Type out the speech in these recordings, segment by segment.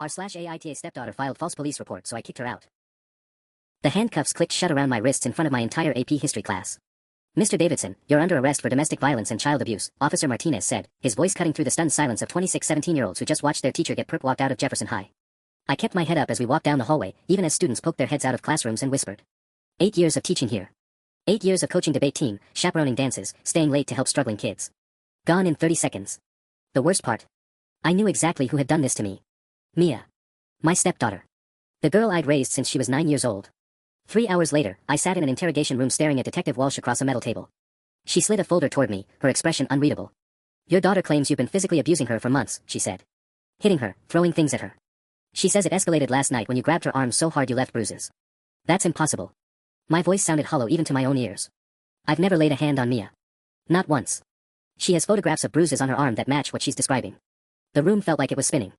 r/AITA stepdaughter filed false police report, so I kicked her out. The handcuffs clicked shut around my wrists in front of my entire AP history class. Mr. Davidson, you're under arrest for domestic violence and child abuse, Officer Martinez said, his voice cutting through the stunned silence of 26 17-year-olds who just watched their teacher get perp walked out of Jefferson High. I kept my head up as we walked down the hallway, even as students poked their heads out of classrooms and whispered. 8 years of teaching here. 8 years of coaching debate team, chaperoning dances, staying late to help struggling kids. Gone in 30 seconds. The worst part? I knew exactly who had done this to me. Mia. My stepdaughter. The girl I'd raised since she was 9 years old. 3 hours later, I sat in an interrogation room staring at Detective Walsh across a metal table. She slid a folder toward me, her expression unreadable. Your daughter claims you've been physically abusing her for months, she said. Hitting her, throwing things at her. She says it escalated last night when you grabbed her arm so hard you left bruises. That's impossible. My voice sounded hollow even to my own ears. I've never laid a hand on Mia. Not once. She has photographs of bruises on her arm that match what she's describing. The room felt like it was spinning.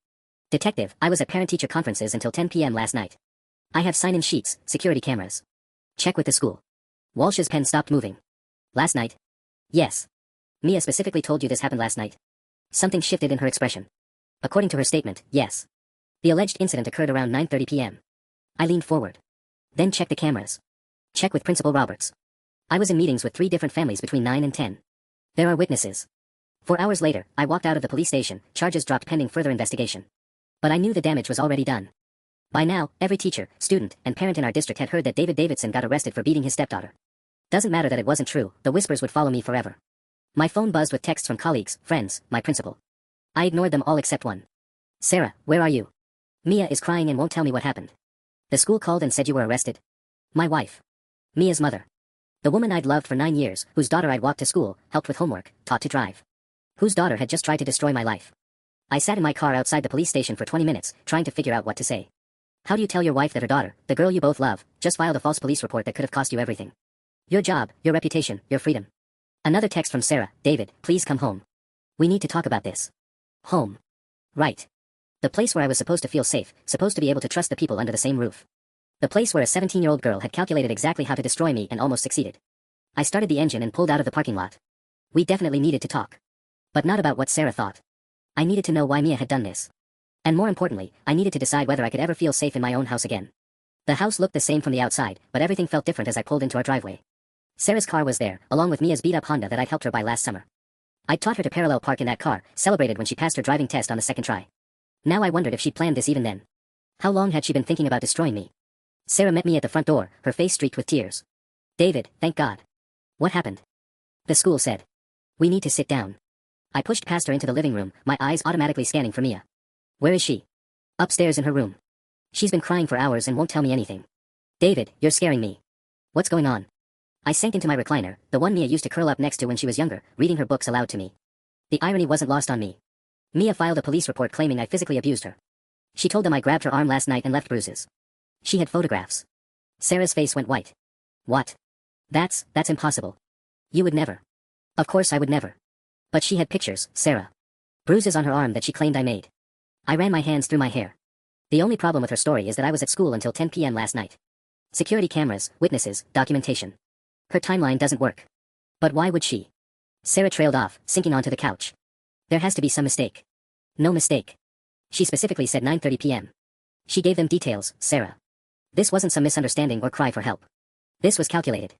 Detective, I was at parent-teacher conferences until 10 p.m. last night. I have sign-in sheets, security cameras. Check with the school. Walsh's pen stopped moving. Last night? Yes. Mia specifically told you this happened last night? Something shifted in her expression. According to her statement, yes. The alleged incident occurred around 9:30 p.m. I leaned forward. Then check the cameras. Check with Principal Roberts. I was in meetings with 3 different families between 9 and 10. There are witnesses. 4 hours later, I walked out of the police station, charges dropped pending further investigation. But I knew the damage was already done. By now, every teacher, student, and parent in our district had heard that David Davidson got arrested for beating his stepdaughter. Doesn't matter that it wasn't true, the whispers would follow me forever. My phone buzzed with texts from colleagues, friends, my principal. I ignored them all except one. Sarah, where are you? Mia is crying and won't tell me what happened. The school called and said you were arrested? My wife. Mia's mother. The woman I'd loved for 9 years, whose daughter I'd walked to school, helped with homework, taught to drive. Whose daughter had just tried to destroy my life. I sat in my car outside the police station for 20 minutes, trying to figure out what to say. How do you tell your wife that her daughter, the girl you both love, just filed a false police report that could have cost you everything? Your job, your reputation, your freedom. Another text from Sarah, David, please come home. We need to talk about this. Home. Right. The place where I was supposed to feel safe, supposed to be able to trust the people under the same roof. The place where a 17-year-old girl had calculated exactly how to destroy me and almost succeeded. I started the engine and pulled out of the parking lot. We definitely needed to talk. But not about what Sarah thought. I needed to know why Mia had done this. And more importantly, I needed to decide whether I could ever feel safe in my own house again. The house looked the same from the outside, but everything felt different as I pulled into our driveway. Sarah's car was there, along with Mia's beat-up Honda that I'd helped her buy last summer. I'd taught her to parallel park in that car, celebrated when she passed her driving test on the second try. Now I wondered if she'd planned this even then. How long had she been thinking about destroying me? Sarah met me at the front door, her face streaked with tears. David, thank God. What happened? The school said. We need to sit down. I pushed past her into the living room, my eyes automatically scanning for Mia. Where is she? Upstairs in her room. She's been crying for hours and won't tell me anything. David, you're scaring me. What's going on? I sank into my recliner, the one Mia used to curl up next to when she was younger, reading her books aloud to me. The irony wasn't lost on me. Mia filed a police report claiming I physically abused her. She told them I grabbed her arm last night and left bruises. She had photographs. Sarah's face went white. What? That's impossible. You would never. Of course I would never. But she had pictures, Sarah. Bruises on her arm that she claimed I made. I ran my hands through my hair. The only problem with her story is that I was at school until 10 p.m. last night. Security cameras, witnesses, documentation. Her timeline doesn't work. But why would she? Sarah trailed off, sinking onto the couch. There has to be some mistake. No mistake. She specifically said 9:30 p.m. She gave them details, Sarah. This wasn't some misunderstanding or cry for help. This was calculated.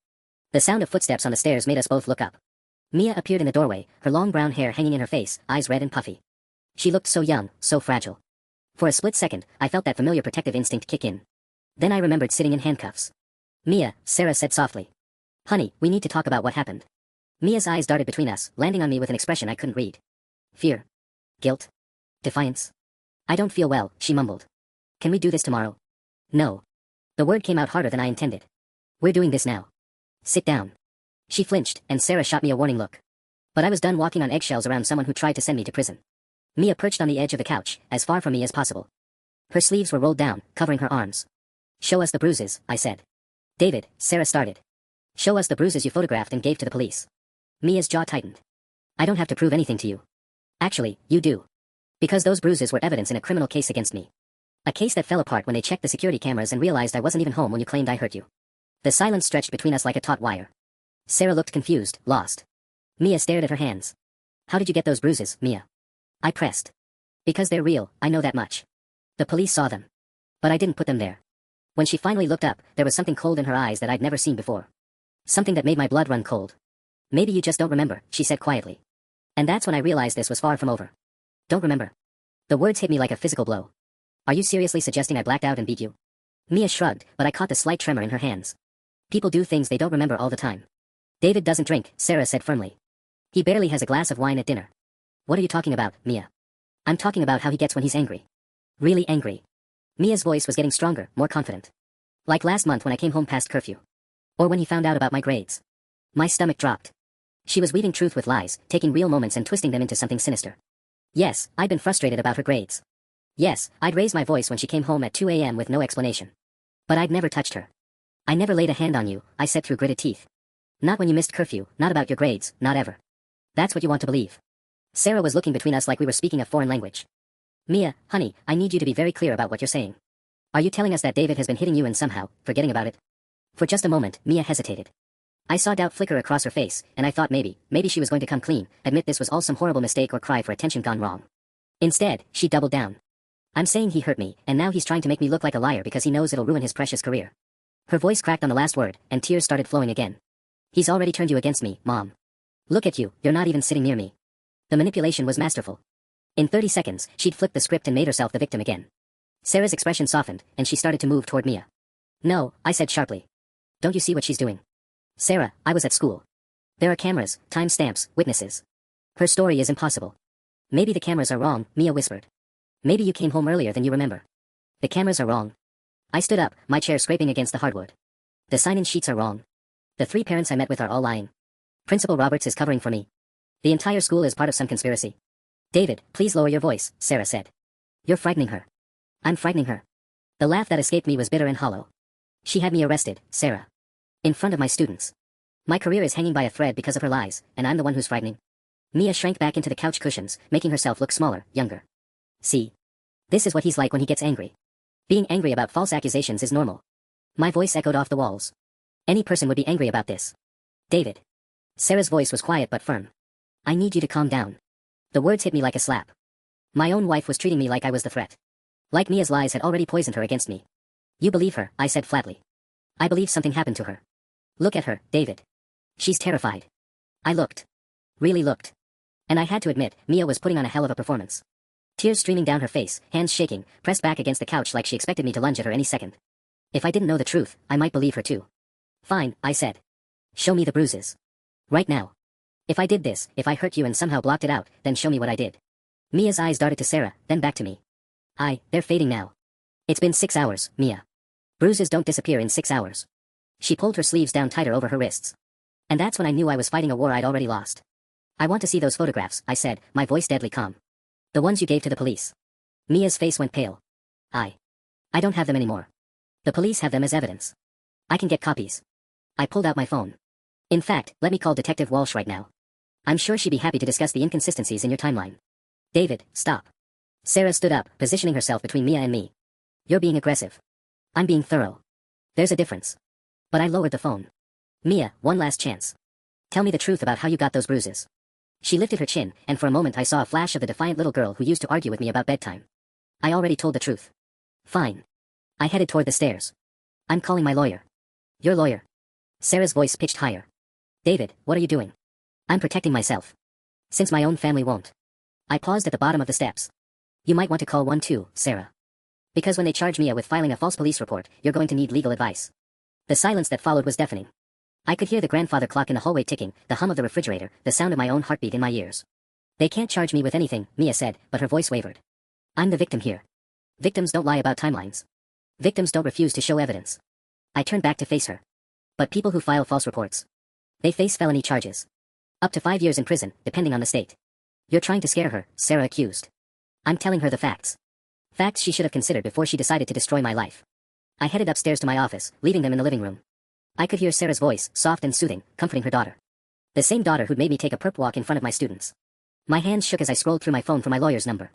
The sound of footsteps on the stairs made us both look up. Mia appeared in the doorway, her long brown hair hanging in her face, eyes red and puffy. She looked so young, so fragile. For a split second, I felt that familiar protective instinct kick in. Then I remembered sitting in handcuffs. Mia, Sarah said softly. Honey, we need to talk about what happened. Mia's eyes darted between us, landing on me with an expression I couldn't read. Fear. Guilt. Defiance. I don't feel well, she mumbled. Can we do this tomorrow? No. The word came out harder than I intended. We're doing this now. Sit down. She flinched, and Sarah shot me a warning look. But I was done walking on eggshells around someone who tried to send me to prison. Mia perched on the edge of the couch, as far from me as possible. Her sleeves were rolled down, covering her arms. Show us the bruises, I said. David, Sarah started. Show us the bruises you photographed and gave to the police. Mia's jaw tightened. I don't have to prove anything to you. Actually, you do. Because those bruises were evidence in a criminal case against me. A case that fell apart when they checked the security cameras and realized I wasn't even home when you claimed I hurt you. The silence stretched between us like a taut wire. Sarah looked confused, lost. Mia stared at her hands. How did you get those bruises, Mia? I pressed. Because they're real, I know that much. The police saw them. But I didn't put them there. When she finally looked up, there was something cold in her eyes that I'd never seen before. Something that made my blood run cold. Maybe you just don't remember, she said quietly. And that's when I realized this was far from over. Don't remember. The words hit me like a physical blow. Are you seriously suggesting I blacked out and beat you? Mia shrugged, but I caught the slight tremor in her hands. People do things they don't remember all the time. David doesn't drink, Sarah said firmly. He barely has a glass of wine at dinner. What are you talking about, Mia? I'm talking about how he gets when he's angry. Really angry. Mia's voice was getting stronger, more confident. Like last month when I came home past curfew. Or when he found out about my grades. My stomach dropped. She was weaving truth with lies, taking real moments and twisting them into something sinister. Yes, I'd been frustrated about her grades. Yes, I'd raised my voice when she came home at 2 a.m. with no explanation. But I'd never touched her. I never laid a hand on you, I said through gritted teeth. Not when you missed curfew, not about your grades, not ever. That's what you want to believe. Sarah was looking between us like we were speaking a foreign language. Mia, honey, I need you to be very clear about what you're saying. Are you telling us that David has been hitting you and somehow, forgetting about it? For just a moment, Mia hesitated. I saw doubt flicker across her face, and I thought maybe she was going to come clean, admit this was all some horrible mistake or cry for attention gone wrong. Instead, she doubled down. I'm saying he hurt me, and now he's trying to make me look like a liar because he knows it'll ruin his precious career. Her voice cracked on the last word, and tears started flowing again. He's already turned you against me, Mom. Look at you, you're not even sitting near me. The manipulation was masterful. In 30 seconds, she'd flipped the script and made herself the victim again. Sarah's expression softened, and she started to move toward Mia. No, I said sharply. Don't you see what she's doing? Sarah, I was at school. There are cameras, timestamps, witnesses. Her story is impossible. Maybe the cameras are wrong, Mia whispered. Maybe you came home earlier than you remember. The cameras are wrong. I stood up, my chair scraping against the hardwood. The sign-in sheets are wrong. The 3 parents I met with are all lying. Principal Roberts is covering for me. The entire school is part of some conspiracy. David, please lower your voice, Sarah said. You're frightening her. I'm frightening her. The laugh that escaped me was bitter and hollow. She had me arrested, Sarah. In front of my students. My career is hanging by a thread because of her lies, and I'm the one who's frightening. Mia shrank back into the couch cushions, making herself look smaller, younger. See? This is what he's like when he gets angry. Being angry about false accusations is normal. My voice echoed off the walls. Any person would be angry about this. David. Sarah's voice was quiet but firm. I need you to calm down. The words hit me like a slap. My own wife was treating me like I was the threat. Like Mia's lies had already poisoned her against me. You believe her, I said flatly. I believe something happened to her. Look at her, David. She's terrified. I looked. Really looked. And I had to admit, Mia was putting on a hell of a performance. Tears streaming down her face, hands shaking, pressed back against the couch like she expected me to lunge at her any second. If I didn't know the truth, I might believe her too. Fine, I said. Show me the bruises. Right now. If I did this, if I hurt you and somehow blocked it out, then show me what I did. Mia's eyes darted to Sarah, then back to me. They're fading now. It's been 6 hours, Mia. Bruises don't disappear in 6 hours. She pulled her sleeves down tighter over her wrists. And that's when I knew I was fighting a war I'd already lost. I want to see those photographs, I said, my voice deadly calm. The ones you gave to the police. Mia's face went pale. I don't have them anymore. The police have them as evidence. I can get copies. I pulled out my phone. In fact, let me call Detective Walsh right now. I'm sure she'd be happy to discuss the inconsistencies in your timeline. David, stop. Sarah stood up, positioning herself between Mia and me. You're being aggressive. I'm being thorough. There's a difference. But I lowered the phone. Mia, one last chance. Tell me the truth about how you got those bruises. She lifted her chin, and for a moment I saw a flash of the defiant little girl who used to argue with me about bedtime. I already told the truth. Fine. I headed toward the stairs. I'm calling my lawyer. Your lawyer. Sarah's voice pitched higher. David, what are you doing? I'm protecting myself. Since my own family won't. I paused at the bottom of the steps. You might want to call one too, Sarah. Because when they charge Mia with filing a false police report, you're going to need legal advice. The silence that followed was deafening. I could hear the grandfather clock in the hallway ticking, the hum of the refrigerator, the sound of my own heartbeat in my ears. They can't charge me with anything, Mia said, but her voice wavered. I'm the victim here. Victims don't lie about timelines. Victims don't refuse to show evidence. I turned back to face her. But people who file false reports. They face felony charges. Up to 5 years in prison, depending on the state. You're trying to scare her, Sarah accused. I'm telling her the facts. Facts she should have considered before she decided to destroy my life. I headed upstairs to my office, leaving them in the living room. I could hear Sarah's voice, soft and soothing, comforting her daughter. The same daughter who'd made me take a perp walk in front of my students. My hands shook as I scrolled through my phone for my lawyer's number.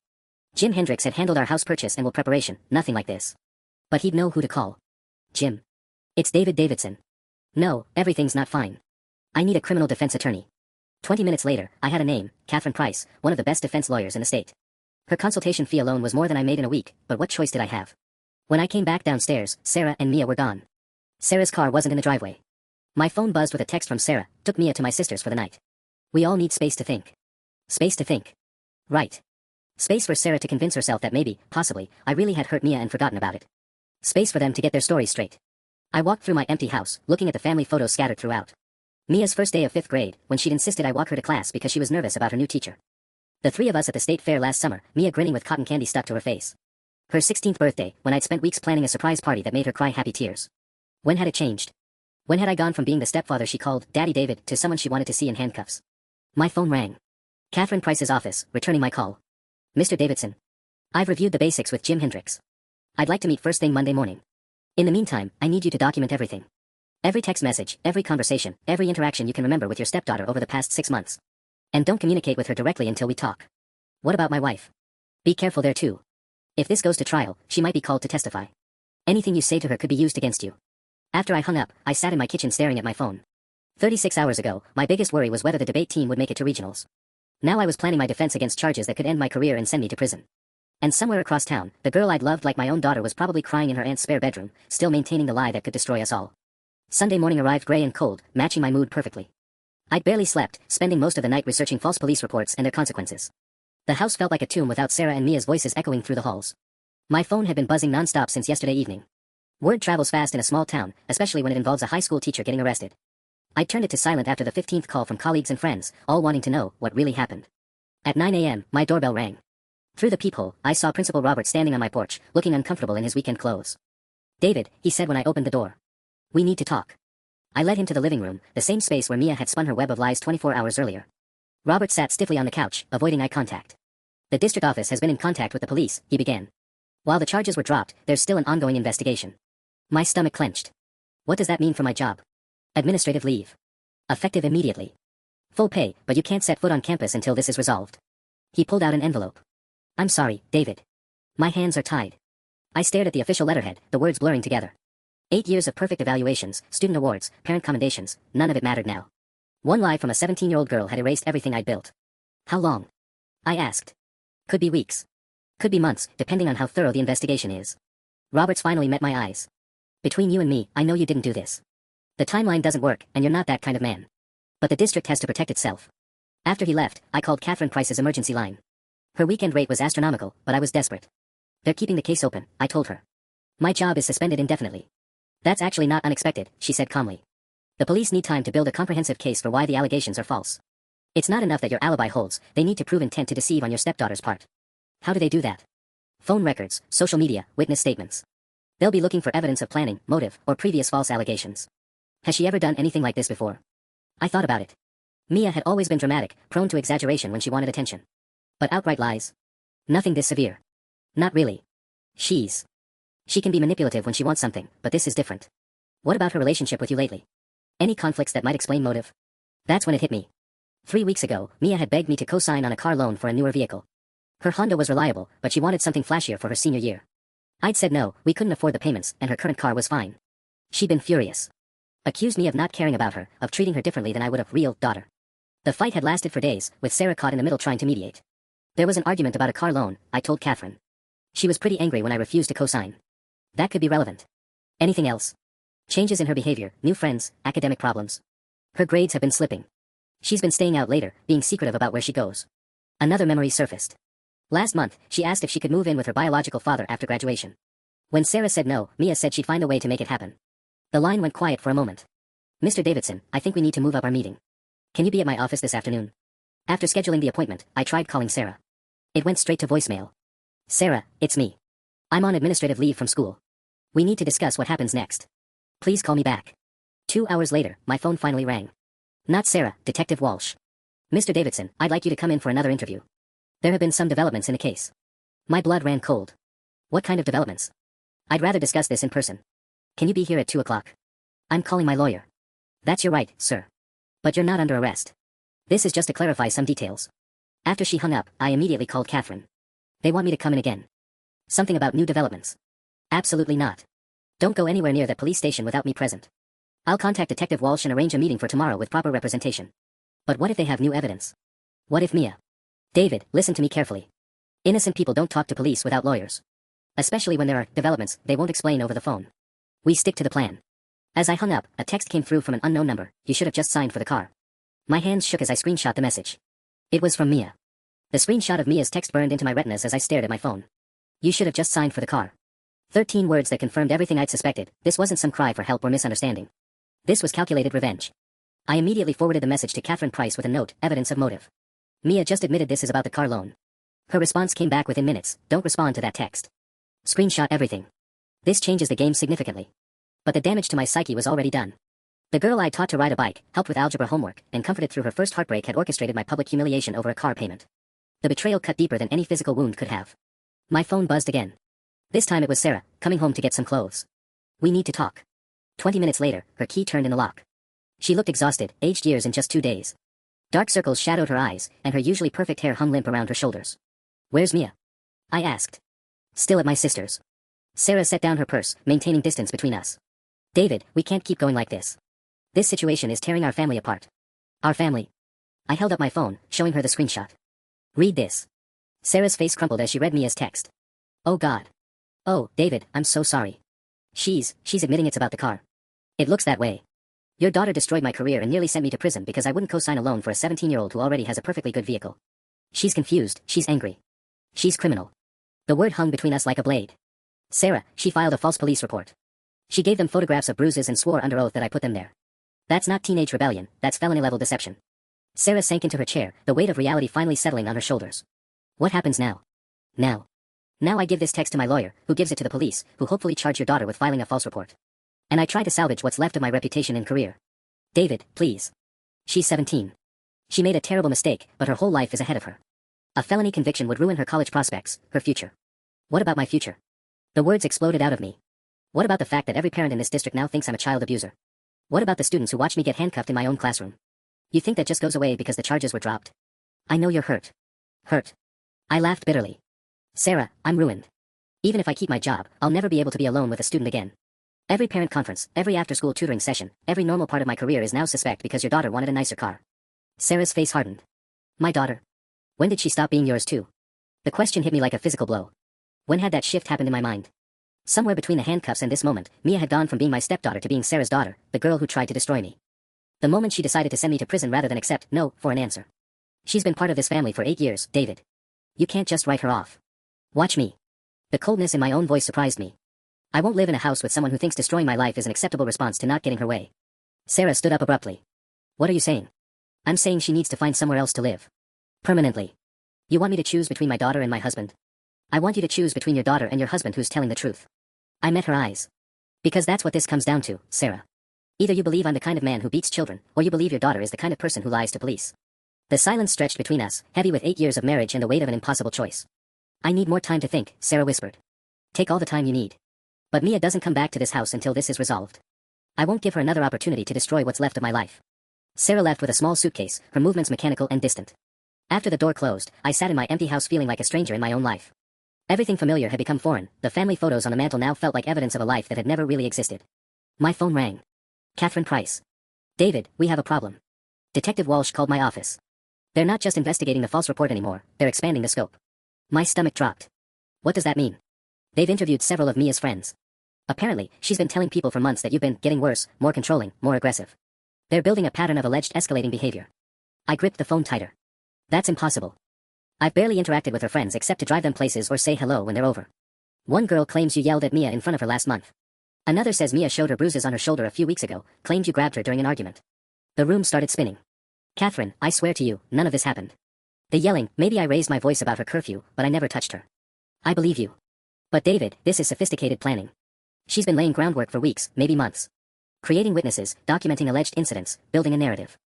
Jim Hendricks had handled our house purchase and will preparation, nothing like this. But he'd know who to call. Jim. It's David Davidson. No, everything's not fine. I need a criminal defense attorney. 20 minutes later, I had a name, Catherine Price, one of the best defense lawyers in the state. Her consultation fee alone was more than I made in a week, but what choice did I have? When I came back downstairs, Sarah and Mia were gone. Sarah's car wasn't in the driveway. My phone buzzed with a text from Sarah, took Mia to my sister's for the night. We all need space to think. Space to think. Right. Space for Sarah to convince herself that maybe, possibly, I really had hurt Mia and forgotten about it. Space for them to get their stories straight. I walked through my empty house, looking at the family photos scattered throughout. Mia's first day of 5th grade, when she'd insisted I walk her to class because she was nervous about her new teacher. The three of us at the state fair last summer, Mia grinning with cotton candy stuck to her face. Her 16th birthday, when I'd spent weeks planning a surprise party that made her cry happy tears. When had it changed? When had I gone from being the stepfather she called Daddy David to someone she wanted to see in handcuffs? My phone rang. Catherine Price's office, returning my call. Mr. Davidson. I've reviewed the basics with Jim Hendricks. I'd like to meet first thing Monday morning. In the meantime, I need you to document everything. Every text message, every conversation, every interaction you can remember with your stepdaughter over the past 6 months. And don't communicate with her directly until we talk. What about my wife? Be careful there too. If this goes to trial, she might be called to testify. Anything you say to her could be used against you. After I hung up, I sat in my kitchen staring at my phone. 36 hours ago, my biggest worry was whether the debate team would make it to regionals. Now I was planning my defense against charges that could end my career and send me to prison. And somewhere across town, the girl I'd loved like my own daughter was probably crying in her aunt's spare bedroom, still maintaining the lie that could destroy us all. Sunday morning arrived gray and cold, matching my mood perfectly. I'd barely slept, spending most of the night researching false police reports and their consequences. The house felt like a tomb without Sarah and Mia's voices echoing through the halls. My phone had been buzzing non-stop since yesterday evening. Word travels fast in a small town, especially when it involves a high school teacher getting arrested. I turned it to silent after the 15th call from colleagues and friends, all wanting to know what really happened. At 9 a.m., my doorbell rang. Through the peephole, I saw Principal Robert standing on my porch, looking uncomfortable in his weekend clothes. David, he said when I opened the door. We need to talk. I led him to the living room, the same space where Mia had spun her web of lies 24 hours earlier. Robert sat stiffly on the couch, avoiding eye contact. The district office has been in contact with the police, he began. While the charges were dropped, there's still an ongoing investigation. My stomach clenched. What does that mean for my job? Administrative leave. Effective immediately. Full pay, but you can't set foot on campus until this is resolved. He pulled out an envelope. I'm sorry, David. My hands are tied. I stared at the official letterhead, the words blurring together. 8 years of perfect evaluations, student awards, parent commendations, none of it mattered now. One lie from a 17-year-old girl had erased everything I'd built. How long? I asked. Could be weeks. Could be months, depending on how thorough the investigation is. Roberts finally met my eyes. Between you and me, I know you didn't do this. The timeline doesn't work, and you're not that kind of man. But the district has to protect itself. After he left, I called Catherine Price's emergency line. Her weekend rate was astronomical, but I was desperate. They're keeping the case open, I told her. My job is suspended indefinitely. That's actually not unexpected, she said calmly. The police need time to build a comprehensive case for why the allegations are false. It's not enough that your alibi holds, they need to prove intent to deceive on your stepdaughter's part. How do they do that? Phone records, social media, witness statements. They'll be looking for evidence of planning, motive, or previous false allegations. Has she ever done anything like this before? I thought about it. Mia had always been dramatic, prone to exaggeration when she wanted attention. But outright lies? Nothing this severe. Not really. She can be manipulative when she wants something, but this is different. What about her relationship with you lately? Any conflicts that might explain motive? That's when it hit me. 3 weeks ago, Mia had begged me to co-sign on a car loan for a newer vehicle. Her Honda was reliable, but she wanted something flashier for her senior year. I'd said no, we couldn't afford the payments, and her current car was fine. She'd been furious. Accused me of not caring about her, of treating her differently than I would a real daughter. The fight had lasted for days, with Sarah caught in the middle trying to mediate. There was an argument about a car loan, I told Catherine. She was pretty angry when I refused to co-sign. That could be relevant. Anything else? Changes in her behavior, new friends, academic problems. Her grades have been slipping. She's been staying out later, being secretive about where she goes. Another memory surfaced. Last month, she asked if she could move in with her biological father after graduation. When Sarah said no, Mia said she'd find a way to make it happen. The line went quiet for a moment. Mr. Davidson, I think we need to move up our meeting. Can you be at my office this afternoon? After scheduling the appointment, I tried calling Sarah. It went straight to voicemail. Sarah, it's me. I'm on administrative leave from school. We need to discuss what happens next. Please call me back. 2 hours later, my phone finally rang. Not Sarah, Detective Walsh. Mr. Davidson, I'd like you to come in for another interview. There have been some developments in the case. My blood ran cold. What kind of developments? I'd rather discuss this in person. Can you be here at 2 o'clock? I'm calling my lawyer. That's your right, sir. But you're not under arrest. This is just to clarify some details. After she hung up, I immediately called Catherine. They want me to come in again. Something about new developments. Absolutely not. Don't go anywhere near that police station without me present. I'll contact Detective Walsh and arrange a meeting for tomorrow with proper representation. But what if they have new evidence? What if Mia? David, listen to me carefully. Innocent people don't talk to police without lawyers. Especially when there are developments they won't explain over the phone. We stick to the plan. As I hung up, a text came through from an unknown number. You should have just signed for the car. My hands shook as I screenshot the message. It was from Mia. The screenshot of Mia's text burned into my retinas as I stared at my phone. You should have just signed for the car. 13 words that confirmed everything I'd suspected. This wasn't some cry for help or misunderstanding. This was calculated revenge. I immediately forwarded the message to Catherine Price with a note, evidence of motive. Mia just admitted this is about the car loan. Her response came back within minutes. Don't respond to that text. Screenshot everything. This changes the game significantly. But the damage to my psyche was already done. The girl I taught to ride a bike, helped with algebra homework, and comforted through her first heartbreak had orchestrated my public humiliation over a car payment. The betrayal cut deeper than any physical wound could have. My phone buzzed again. This time it was Sarah, coming home to get some clothes. We need to talk. 20 minutes later, her key turned in the lock. She looked exhausted, aged years in just 2 days. Dark circles shadowed her eyes, and her usually perfect hair hung limp around her shoulders. Where's Mia? I asked. Still at my sister's. Sarah set down her purse, maintaining distance between us. David, we can't keep going like this. This situation is tearing our family apart. Our family. I held up my phone, showing her the screenshot. Read this. Sarah's face crumpled as she read Mia's text. Oh God. Oh, David, I'm so sorry. She's admitting it's about the car. It looks that way. Your daughter destroyed my career and nearly sent me to prison because I wouldn't co-sign a loan for a 17-year-old who already has a perfectly good vehicle. She's confused, she's angry. She's criminal. The word hung between us like a blade. Sarah, she filed a false police report. She gave them photographs of bruises and swore under oath that I put them there. That's not teenage rebellion, that's felony-level deception. Sarah sank into her chair, the weight of reality finally settling on her shoulders. What happens now? Now I give this text to my lawyer, who gives it to the police, who hopefully charge your daughter with filing a false report. And I try to salvage what's left of my reputation and career. David, please. She's 17. She made a terrible mistake, but her whole life is ahead of her. A felony conviction would ruin her college prospects, her future. What about my future? The words exploded out of me. What about the fact that every parent in this district now thinks I'm a child abuser? What about the students who watched me get handcuffed in my own classroom? You think that just goes away because the charges were dropped? I know you're hurt. Hurt. I laughed bitterly. Sarah, I'm ruined. Even if I keep my job, I'll never be able to be alone with a student again. Every parent conference, every after-school tutoring session, every normal part of my career is now suspect because your daughter wanted a nicer car. Sarah's face hardened. My daughter. When did she stop being yours too? The question hit me like a physical blow. When had that shift happened in my mind? Somewhere between the handcuffs and this moment, Mia had gone from being my stepdaughter to being Sarah's daughter, the girl who tried to destroy me. The moment she decided to send me to prison rather than accept no for an answer. She's been part of this family for 8 years, David. You can't just write her off. Watch me. The coldness in my own voice surprised me. I won't live in a house with someone who thinks destroying my life is an acceptable response to not getting her way. Sarah stood up abruptly. What are you saying? I'm saying she needs to find somewhere else to live. Permanently. You want me to choose between my daughter and my husband? I want you to choose between your daughter and your husband who's telling the truth. I met her eyes. Because that's what this comes down to, Sarah. Either you believe I'm the kind of man who beats children, or you believe your daughter is the kind of person who lies to police. The silence stretched between us, heavy with 8 years of marriage and the weight of an impossible choice. I need more time to think, Sarah whispered. Take all the time you need. But Mia doesn't come back to this house until this is resolved. I won't give her another opportunity to destroy what's left of my life. Sarah left with a small suitcase, her movements mechanical and distant. After the door closed, I sat in my empty house feeling like a stranger in my own life. Everything familiar had become foreign, the family photos on the mantel now felt like evidence of a life that had never really existed. My phone rang. Catherine Price. David, we have a problem. Detective Walsh called my office. They're not just investigating the false report anymore, they're expanding the scope. My stomach dropped. What does that mean? They've interviewed several of Mia's friends. Apparently, she's been telling people for months that you've been getting worse, more controlling, more aggressive. They're building a pattern of alleged escalating behavior. I gripped the phone tighter. That's impossible. I've barely interacted with her friends except to drive them places or say hello when they're over. One girl claims you yelled at Mia in front of her last month. Another says Mia showed her bruises on her shoulder a few weeks ago, claimed you grabbed her during an argument. The room started spinning. Catherine, I swear to you, none of this happened. The yelling, maybe I raised my voice about her curfew, but I never touched her. I believe you. But David, this is sophisticated planning. She's been laying groundwork for weeks, maybe months. Creating witnesses, documenting alleged incidents, building a narrative.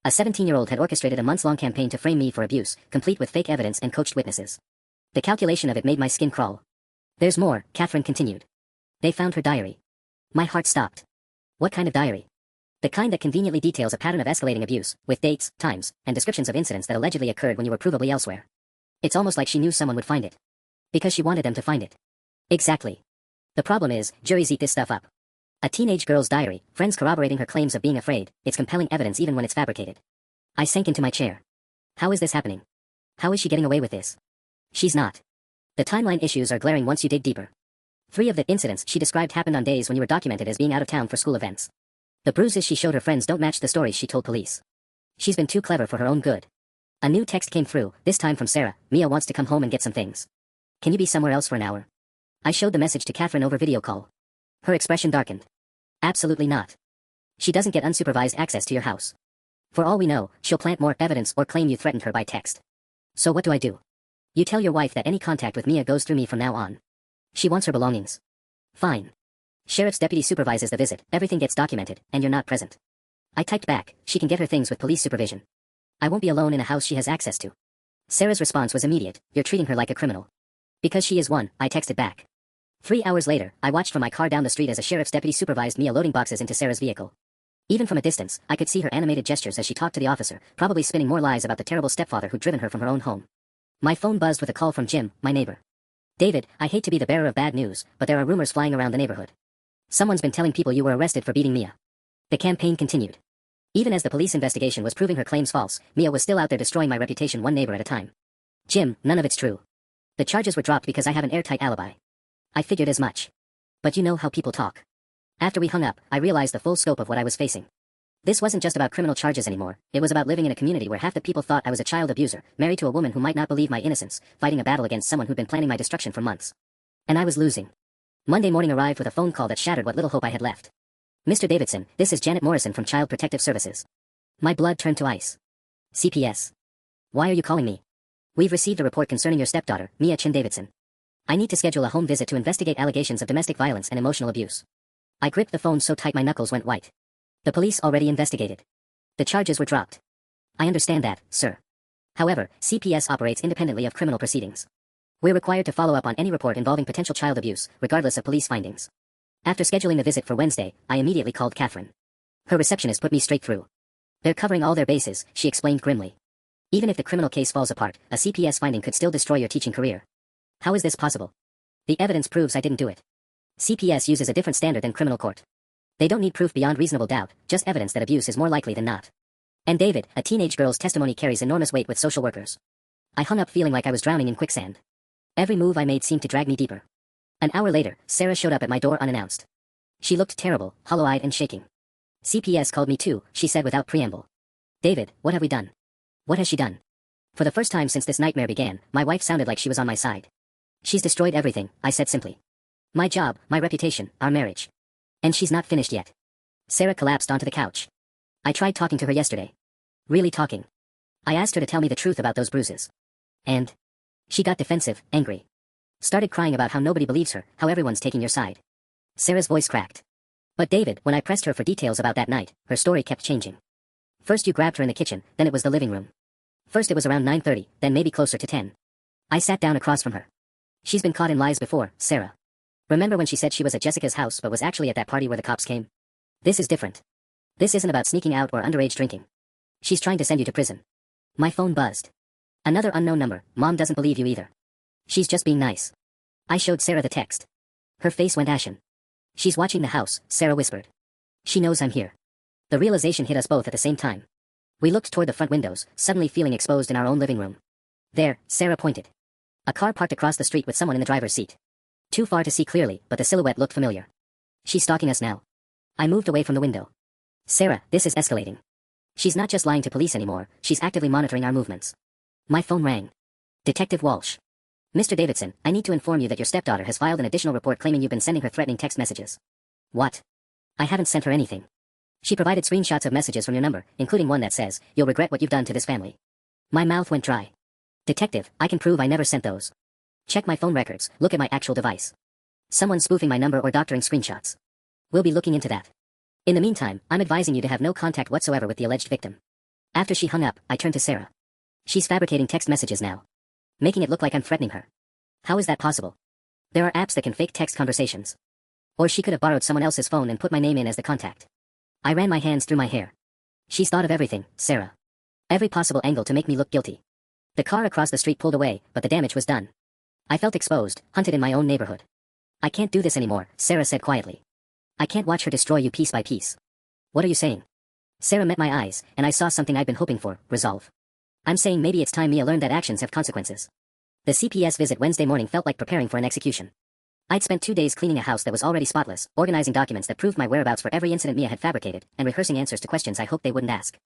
A 17-year-old had orchestrated a months-long campaign to frame me for abuse, complete with fake evidence and coached witnesses. The calculation of it made my skin crawl. There's more, Catherine continued. They found her diary. My heart stopped. What kind of diary? The kind that conveniently details a pattern of escalating abuse, with dates, times, and descriptions of incidents that allegedly occurred when you were provably elsewhere. It's almost like she knew someone would find it. Because she wanted them to find it. Exactly. The problem is, juries eat this stuff up. A teenage girl's diary, friends corroborating her claims of being afraid, it's compelling evidence even when it's fabricated. I sank into my chair. How is this happening? How is she getting away with this? She's not. The timeline issues are glaring once you dig deeper. 3 of the incidents she described happened on days when you were documented as being out of town for school events. The bruises she showed her friends don't match the stories she told police. She's been too clever for her own good. A new text came through, this time from Sarah. Mia wants to come home and get some things. Can you be somewhere else for an hour? I showed the message to Catherine over video call. Her expression darkened. Absolutely not. She doesn't get unsupervised access to your house. For all we know, she'll plant more evidence or claim you threatened her by text. So what do? You tell your wife that any contact with Mia goes through me from now on. She wants her belongings. Fine. Sheriff's deputy supervises the visit, everything gets documented, and you're not present. I typed back, she can get her things with police supervision. I won't be alone in a house she has access to. Sarah's response was immediate, you're treating her like a criminal. Because she is one, I texted back. 3 hours later, I watched from my car down the street as a sheriff's deputy supervised Mia loading boxes into Sarah's vehicle. Even from a distance, I could see her animated gestures as she talked to the officer, probably spinning more lies about the terrible stepfather who'd driven her from her own home. My phone buzzed with a call from Jim, my neighbor. David, I hate to be the bearer of bad news, but there are rumors flying around the neighborhood. Someone's been telling people you were arrested for beating Mia. The campaign continued. Even as the police investigation was proving her claims false, Mia was still out there destroying my reputation one neighbor at a time. Jim, none of it's true. The charges were dropped because I have an airtight alibi. I figured as much. But you know how people talk. After we hung up, I realized the full scope of what I was facing. This wasn't just about criminal charges anymore, it was about living in a community where half the people thought I was a child abuser, married to a woman who might not believe my innocence, fighting a battle against someone who'd been planning my destruction for months. And I was losing. Monday morning arrived with a phone call that shattered what little hope I had left. Mr. Davidson, this is Janet Morrison from Child Protective Services. My blood turned to ice. CPS. Why are you calling me? We've received a report concerning your stepdaughter, Mia Chin Davidson. I need to schedule a home visit to investigate allegations of domestic violence and emotional abuse. I gripped the phone so tight my knuckles went white. The police already investigated. The charges were dropped. I understand that, sir. However, CPS operates independently of criminal proceedings. We're required to follow up on any report involving potential child abuse, regardless of police findings. After scheduling the visit for Wednesday, I immediately called Catherine. Her receptionist put me straight through. They're covering all their bases, she explained grimly. Even if the criminal case falls apart, a CPS finding could still destroy your teaching career. How is this possible? The evidence proves I didn't do it. CPS uses a different standard than criminal court. They don't need proof beyond reasonable doubt, just evidence that abuse is more likely than not. And David, a teenage girl's testimony carries enormous weight with social workers. I hung up feeling like I was drowning in quicksand. Every move I made seemed to drag me deeper. An hour later, Sarah showed up at my door unannounced. She looked terrible, hollow-eyed and shaking. CPS called me too, she said without preamble. David, what have we done? What has she done? For the first time since this nightmare began, my wife sounded like she was on my side. She's destroyed everything, I said simply. My job, my reputation, our marriage. And she's not finished yet. Sarah collapsed onto the couch. I tried talking to her yesterday. Really talking. I asked her to tell me the truth about those bruises. And she got defensive, angry. Started crying about how nobody believes her, how everyone's taking your side. Sarah's voice cracked. But David, when I pressed her for details about that night, her story kept changing. First you grabbed her in the kitchen, then it was the living room. First it was around 9:30, then maybe closer to 10. I sat down across from her. She's been caught in lies before, Sarah. Remember when she said she was at Jessica's house but was actually at that party where the cops came? This is different. This isn't about sneaking out or underage drinking. She's trying to send you to prison. My phone buzzed. Another unknown number, Mom doesn't believe you either. She's just being nice. I showed Sarah the text. Her face went ashen. She's watching the house, Sarah whispered. She knows I'm here. The realization hit us both at the same time. We looked toward the front windows, suddenly feeling exposed in our own living room. There, Sarah pointed. A car parked across the street with someone in the driver's seat. Too far to see clearly, but the silhouette looked familiar. She's stalking us now. I moved away from the window. Sarah, this is escalating. She's not just lying to police anymore, she's actively monitoring our movements. My phone rang. Detective Walsh. Mr. Davidson, I need to inform you that your stepdaughter has filed an additional report claiming you've been sending her threatening text messages. What? I haven't sent her anything. She provided screenshots of messages from your number, including one that says, "You'll regret what you've done to this family." My mouth went dry. Detective, I can prove I never sent those. Check my phone records, look at my actual device. Someone's spoofing my number or doctoring screenshots. We'll be looking into that. In the meantime, I'm advising you to have no contact whatsoever with the alleged victim. After she hung up, I turned to Sarah. She's fabricating text messages now. Making it look like I'm threatening her. How is that possible? There are apps that can fake text conversations. Or she could have borrowed someone else's phone and put my name in as the contact. I ran my hands through my hair. She's thought of everything, Sarah. Every possible angle to make me look guilty. The car across the street pulled away, but the damage was done. I felt exposed, hunted in my own neighborhood. I can't do this anymore, Sarah said quietly. I can't watch her destroy you piece by piece. What are you saying? Sarah met my eyes, and I saw something I'd been hoping for, resolve. I'm saying maybe it's time Mia learned that actions have consequences. The CPS visit Wednesday morning felt like preparing for an execution. I'd spent 2 days cleaning a house that was already spotless, organizing documents that proved my whereabouts for every incident Mia had fabricated, and rehearsing answers to questions I hoped they wouldn't ask.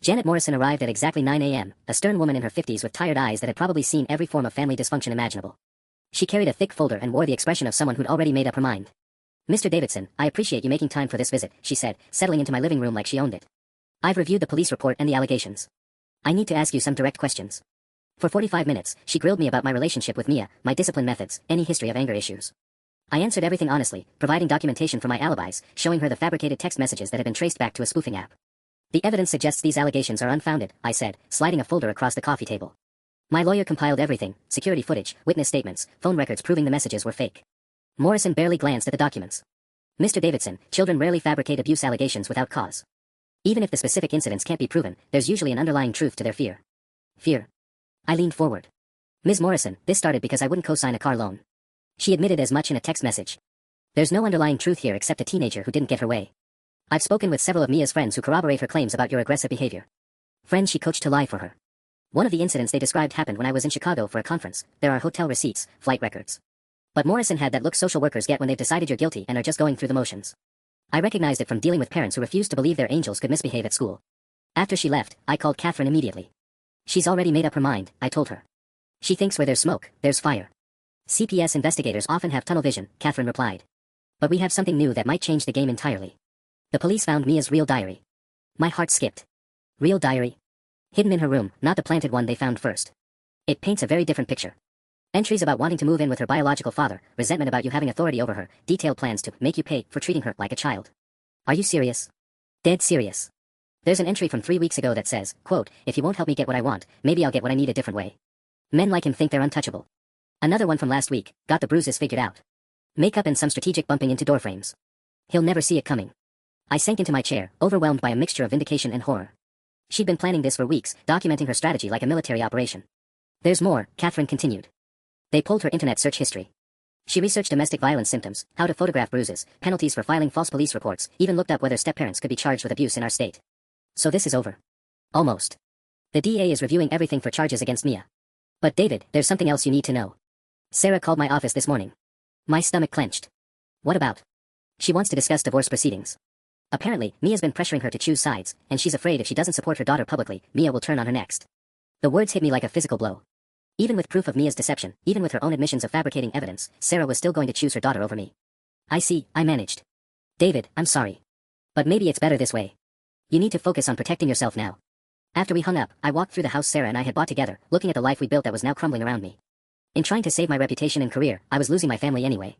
Janet Morrison arrived at exactly 9 a.m., a stern woman in her 50s with tired eyes that had probably seen every form of family dysfunction imaginable. She carried a thick folder and wore the expression of someone who'd already made up her mind. "Mr. Davidson, I appreciate you making time for this visit," she said, settling into my living room like she owned it. "I've reviewed the police report and the allegations. I need to ask you some direct questions." For 45 minutes, she grilled me about my relationship with Mia, my discipline methods, any history of anger issues. I answered everything honestly, providing documentation for my alibis, showing her the fabricated text messages that had been traced back to a spoofing app. "The evidence suggests these allegations are unfounded," I said, sliding a folder across the coffee table. My lawyer compiled everything: security footage, witness statements, phone records proving the messages were fake. Morrison barely glanced at the documents. "Mr. Davidson, children rarely fabricate abuse allegations without cause. Even if the specific incidents can't be proven, there's usually an underlying truth to their fear." Fear? I leaned forward. "Ms. Morrison, this started because I wouldn't co-sign a car loan." She admitted as much in a text message. "There's no underlying truth here except a teenager who didn't get her way. I've spoken with several of Mia's friends who corroborate her claims about your aggressive behavior. Friends she coached to lie for her. One of the incidents they described happened when I was in Chicago for a conference. There are hotel receipts, flight records. But Morrison had that look social workers get when they've decided you're guilty and are just going through the motions. I recognized it from dealing with parents who refused to believe their angels could misbehave at school. After she left, I called Catherine immediately. She's already made up her mind," I told her. "She thinks where there's smoke, there's fire. CPS investigators often have tunnel vision," Catherine replied. "But we have something new that might change the game entirely." The police found Mia's real diary. My heart skipped. Real diary? Hidden in her room, not the planted one they found first. It paints a very different picture. Entries about wanting to move in with her biological father, resentment about you having authority over her, detailed plans to make you pay for treating her like a child. Are you serious? Dead serious. There's an entry from 3 weeks ago that says, quote, "If you won't help me get what I want, maybe I'll get what I need a different way." Men like him think they're untouchable. Another one from last week, "Got the bruises figured out. Makeup and some strategic bumping into door frames. He'll never see it coming." I sank into my chair, overwhelmed by a mixture of vindication and horror. She'd been planning this for weeks, documenting her strategy like a military operation. "There's more," Catherine continued. "They pulled her internet search history. She researched domestic violence symptoms, how to photograph bruises, penalties for filing false police reports, even looked up whether step-parents could be charged with abuse in our state. So this is over. Almost. The DA is reviewing everything for charges against Mia. But David, there's something else you need to know. Sarah called my office this morning." My stomach clenched. "What about?" "She wants to discuss divorce proceedings. Apparently, Mia's been pressuring her to choose sides, and she's afraid if she doesn't support her daughter publicly, Mia will turn on her next." The words hit me like a physical blow. Even with proof of Mia's deception, even with her own admissions of fabricating evidence, Sarah was still going to choose her daughter over me. "I see," I managed. "David, I'm sorry. But maybe it's better this way. You need to focus on protecting yourself now." After we hung up, I walked through the house Sarah and I had bought together, looking at the life we built that was now crumbling around me. In trying to save my reputation and career, I was losing my family anyway.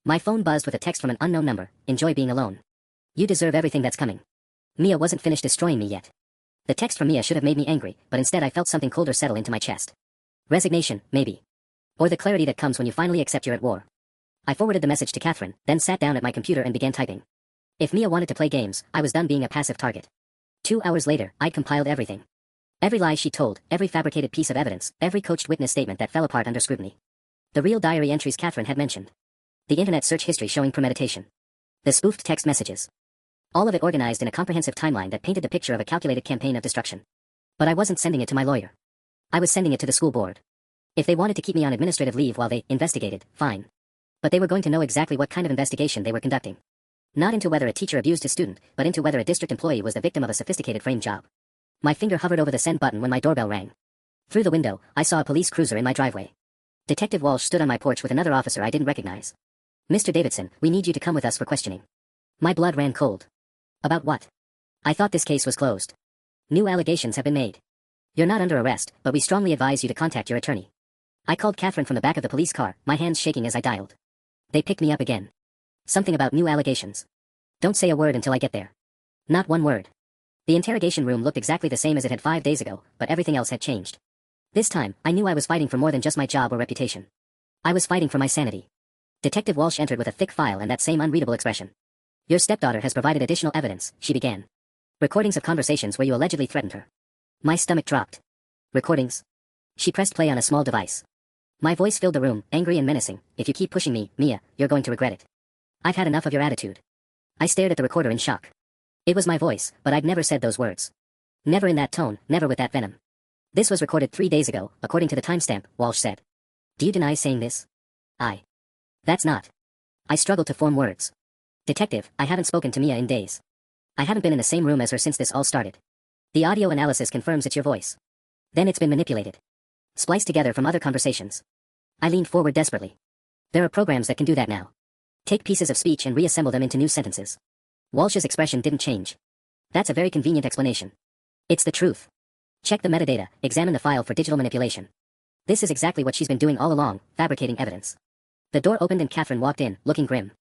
My phone buzzed with a text from an unknown number: "Enjoy being alone. You deserve everything that's coming." Mia wasn't finished destroying me yet. The text from Mia should have made me angry, but instead I felt something colder settle into my chest. Resignation, maybe. Or the clarity that comes when you finally accept you're at war. I forwarded the message to Catherine, then sat down at my computer and began typing. If Mia wanted to play games, I was done being a passive target. 2 hours later, I'd compiled everything. Every lie she told, every fabricated piece of evidence, every coached witness statement that fell apart under scrutiny. The real diary entries Catherine had mentioned. The internet search history showing premeditation. The spoofed text messages. All of it organized in a comprehensive timeline that painted the picture of a calculated campaign of destruction. But I wasn't sending it to my lawyer. I was sending it to the school board. If they wanted to keep me on administrative leave while they investigated, fine. But they were going to know exactly what kind of investigation they were conducting. Not into whether a teacher abused a student, but into whether a district employee was the victim of a sophisticated frame job. My finger hovered over the send button when my doorbell rang. Through the window, I saw a police cruiser in my driveway. Detective Walsh stood on my porch with another officer I didn't recognize. "Mr. Davidson, we need you to come with us for questioning." My blood ran cold. About what? I thought this case was closed. New allegations have been made. You're not under arrest, but we strongly advise you to contact your attorney. I called Catherine from the back of the police car, my hands shaking as I dialed. They picked me up again. Something about new allegations. Don't say a word until I get there. Not one word. The interrogation room looked exactly the same as it had 5 days ago, but everything else had changed. This time, I knew I was fighting for more than just my job or reputation. I was fighting for my sanity. Detective Walsh entered with a thick file and that same unreadable expression. "Your stepdaughter has provided additional evidence," she began. "Recordings of conversations where you allegedly threatened her." My stomach dropped. Recordings? She pressed play on a small device. My voice filled the room, angry and menacing. "If you keep pushing me, Mia, you're going to regret it. I've had enough of your attitude." I stared at the recorder in shock. It was my voice, but I'd never said those words. Never in that tone, never with that venom. "This was recorded 3 days ago, according to the timestamp," Walsh said. Do you deny saying this? That's not. I struggled to form words. Detective, I haven't spoken to Mia in days. I haven't been in the same room as her since this all started. The audio analysis confirms it's your voice. Then it's been manipulated. Spliced together from other conversations. I leaned forward desperately. There are programs that can do that now. Take pieces of speech and reassemble them into new sentences. Walsh's expression didn't change. That's a very convenient explanation. It's the truth. Check the metadata, examine the file for digital manipulation. This is exactly what she's been doing all along, fabricating evidence. The door opened and Catherine walked in, looking grim.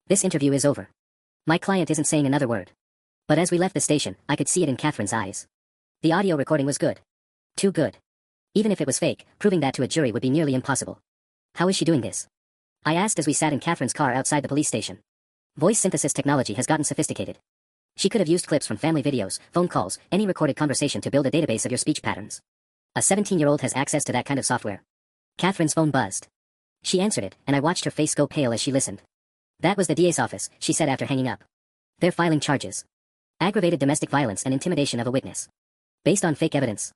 This interview is over. My client isn't saying another word. But as we left the station, I could see it in Catherine's eyes. The audio recording was good. Too good. Even if it was fake, proving that to a jury would be nearly impossible. How is she doing this? I asked as we sat in Catherine's car outside the police station. Voice synthesis technology has gotten sophisticated. She could have used clips from family videos, phone calls, any recorded conversation to build a database of your speech patterns. A 17-year-old has access to that kind of software. Catherine's phone buzzed. She answered it, and I watched her face go pale as she listened. That was the DA's office, she said after hanging up. They're filing charges. Aggravated domestic violence and intimidation of a witness. Based on fake evidence.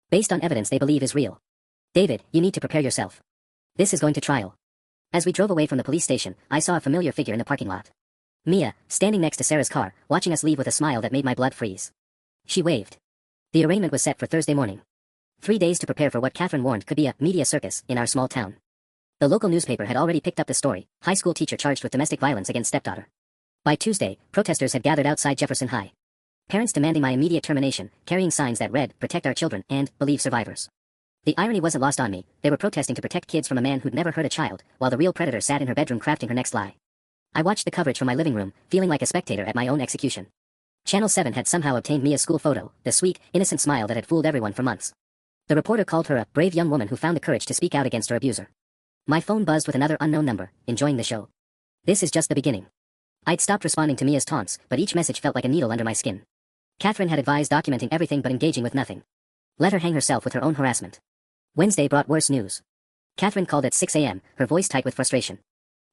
Based on evidence they believe is real. David, you need to prepare yourself. This is going to trial. As we drove away from the police station, I saw a familiar figure in the parking lot. Mia, standing next to Sarah's car, watching us leave with a smile that made my blood freeze. She waved. The arraignment was set for Thursday morning. 3 days to prepare for what Catherine warned could be a media circus in our small town. The local newspaper had already picked up the story, high school teacher charged with domestic violence against stepdaughter. By Tuesday, protesters had gathered outside Jefferson High. Parents demanding my immediate termination, carrying signs that read, "Protect our children," and "Believe survivors." The irony wasn't lost on me. They were protesting to protect kids from a man who'd never hurt a child, while the real predator sat in her bedroom crafting her next lie. I watched the coverage from my living room, feeling like a spectator at my own execution. Channel 7 had somehow obtained Mia's school photo, the sweet, innocent smile that had fooled everyone for months. The reporter called her a brave young woman who found the courage to speak out against her abuser. My phone buzzed with another unknown number, enjoying the show. This is just the beginning. I'd stopped responding to Mia's taunts, but each message felt like a needle under my skin. Catherine had advised documenting everything but engaging with nothing. Let her hang herself with her own harassment. Wednesday brought worse news. Catherine called at 6 a.m., her voice tight with frustration.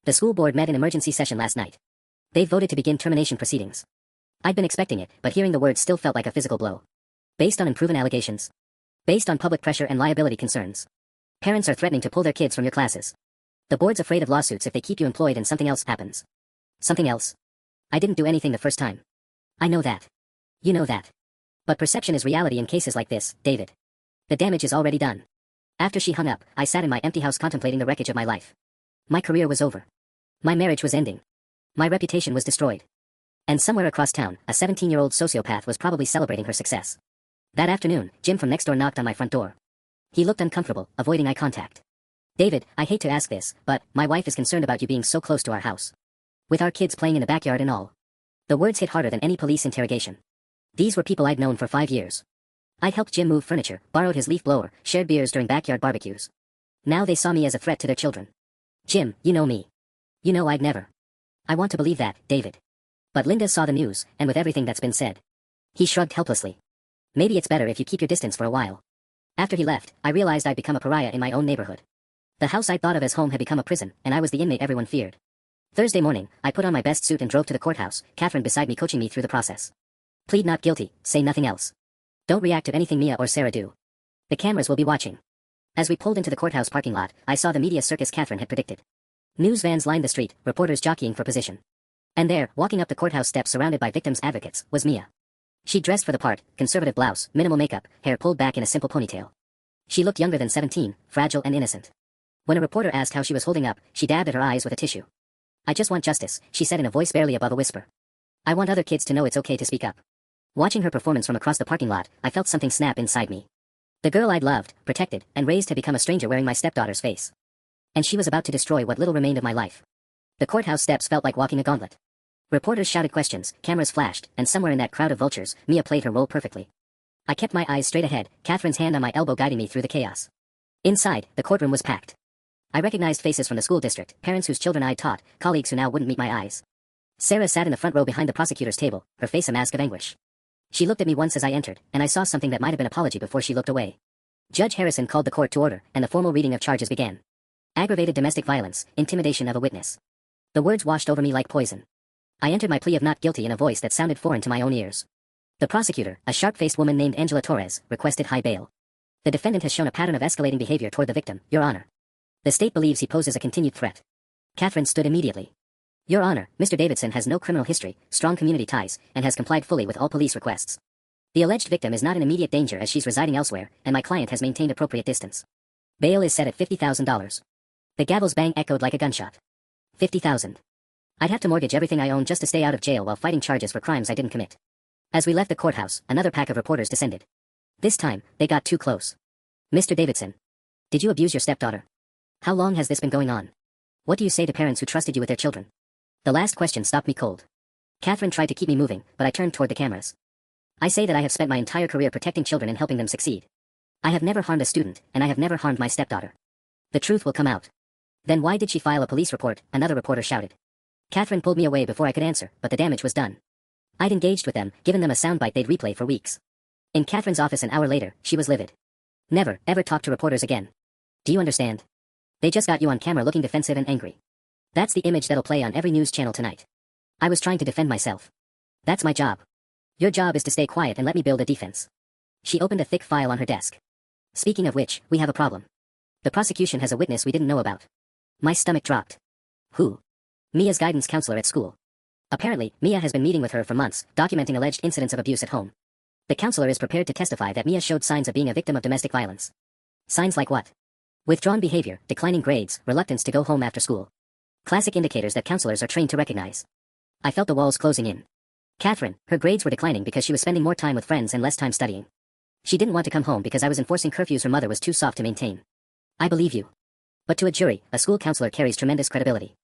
The school board met in emergency session last night. They voted to begin termination proceedings. I'd been expecting it, but hearing the words still felt like a physical blow. Based on unproven allegations. Based on public pressure and liability concerns. Parents are threatening to pull their kids from your classes. The board's afraid of lawsuits if they keep you employed and something else happens. Something else? I didn't do anything the first time. I know that. You know that. But perception is reality in cases like this, David. The damage is already done. After she hung up, I sat in my empty house contemplating the wreckage of my life. My career was over. My marriage was ending. My reputation was destroyed. And somewhere across town, a 17-year-old sociopath was probably celebrating her success. That afternoon, Jim from next door knocked on my front door. He looked uncomfortable, avoiding eye contact. David, I hate to ask this, but my wife is concerned about you being so close to our house. With our kids playing in the backyard and all. The words hit harder than any police interrogation. These were people I'd known for 5 years. I'd helped Jim move furniture, borrowed his leaf blower, shared beers during backyard barbecues. Now they saw me as a threat to their children. Jim, you know me. You know I'd never. I want to believe that, David. But Linda saw the news, and with everything that's been said. He shrugged helplessly. Maybe it's better if you keep your distance for a while. After he left, I realized I'd become a pariah in my own neighborhood. The house I'd thought of as home had become a prison, and I was the inmate everyone feared. Thursday morning, I put on my best suit and drove to the courthouse, Catherine beside me coaching me through the process. Plead not guilty, say nothing else. Don't react to anything Mia or Sarah do. The cameras will be watching. As we pulled into the courthouse parking lot, I saw the media circus Catherine had predicted. News vans lined the street, reporters jockeying for position. And there, walking up the courthouse steps surrounded by victims' advocates, was Mia. She dressed for the part, conservative blouse, minimal makeup, hair pulled back in a simple ponytail. She looked younger than 17, fragile and innocent. When a reporter asked how she was holding up, she dabbed at her eyes with a tissue. I just want justice, she said in a voice barely above a whisper. I want other kids to know it's okay to speak up. Watching her performance from across the parking lot, I felt something snap inside me. The girl I'd loved, protected, and raised had become a stranger wearing my stepdaughter's face. And she was about to destroy what little remained of my life. The courthouse steps felt like walking a gauntlet. Reporters shouted questions, cameras flashed, and somewhere in that crowd of vultures, Mia played her role perfectly. I kept my eyes straight ahead, Catherine's hand on my elbow guiding me through the chaos. Inside, the courtroom was packed. I recognized faces from the school district, parents whose children I'd taught, colleagues who now wouldn't meet my eyes. Sarah sat in the front row behind the prosecutor's table, her face a mask of anguish. She looked at me once as I entered, and I saw something that might have been apology before she looked away. Judge Harrison called the court to order, and the formal reading of charges began. Aggravated domestic violence, intimidation of a witness. The words washed over me like poison. I entered my plea of not guilty in a voice that sounded foreign to my own ears. The prosecutor, a sharp-faced woman named Angela Torres, requested high bail. The defendant has shown a pattern of escalating behavior toward the victim, Your Honor. The state believes he poses a continued threat. Catherine stood immediately. Your Honor, Mr. Davidson has no criminal history, strong community ties, and has complied fully with all police requests. The alleged victim is not in immediate danger as she's residing elsewhere, and my client has maintained appropriate distance. Bail is set at $50,000. The gavel's bang echoed like a gunshot. $50,000. I'd have to mortgage everything I own just to stay out of jail while fighting charges for crimes I didn't commit. As we left the courthouse, another pack of reporters descended. This time, they got too close. Mr. Davidson. Did you abuse your stepdaughter? How long has this been going on? What do you say to parents who trusted you with their children? The last question stopped me cold. Catherine tried to keep me moving, but I turned toward the cameras. I say that I have spent my entire career protecting children and helping them succeed. I have never harmed a student, and I have never harmed my stepdaughter. The truth will come out. Then why did she file a police report? Another reporter shouted. Catherine pulled me away before I could answer, but the damage was done. I'd engaged with them, given them a soundbite they'd replay for weeks. In Catherine's office an hour later, she was livid. Never, ever talk to reporters again. Do you understand? They just got you on camera looking defensive and angry. That's the image that'll play on every news channel tonight. I was trying to defend myself. That's my job. Your job is to stay quiet and let me build a defense. She opened a thick file on her desk. Speaking of which, we have a problem. The prosecution has a witness we didn't know about. My stomach dropped. Who? Mia's guidance counselor at school. Apparently, Mia has been meeting with her for months, documenting alleged incidents of abuse at home. The counselor is prepared to testify that Mia showed signs of being a victim of domestic violence. Signs like what? Withdrawn behavior, declining grades, reluctance to go home after school. Classic indicators that counselors are trained to recognize. I felt the walls closing in. Catherine, her grades were declining because she was spending more time with friends and less time studying. She didn't want to come home because I was enforcing curfews her mother was too soft to maintain. I believe you. But to a jury, a school counselor carries tremendous credibility.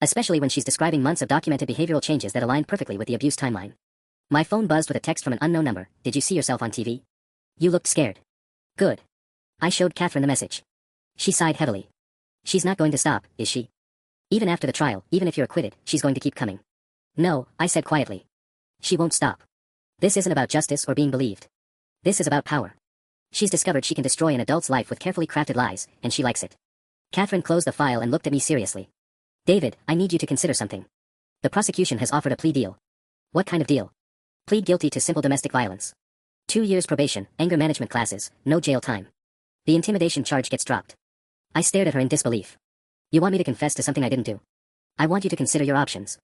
Especially when she's describing months of documented behavioral changes that align perfectly with the abuse timeline. My phone buzzed with a text from an unknown number. Did you see yourself on TV? You looked scared. Good. I showed Catherine the message. She sighed heavily. She's not going to stop, is she? Even after the trial, even if you're acquitted, she's going to keep coming. No, I said quietly. She won't stop. This isn't about justice or being believed. This is about power. She's discovered she can destroy an adult's life with carefully crafted lies, and she likes it. Catherine closed the file and looked at me seriously. David, I need you to consider something. The prosecution has offered a plea deal. What kind of deal? Plead guilty to simple domestic violence. 2 years probation, anger management classes, no jail time. The intimidation charge gets dropped. I stared at her in disbelief. You want me to confess to something I didn't do? I want you to consider your options.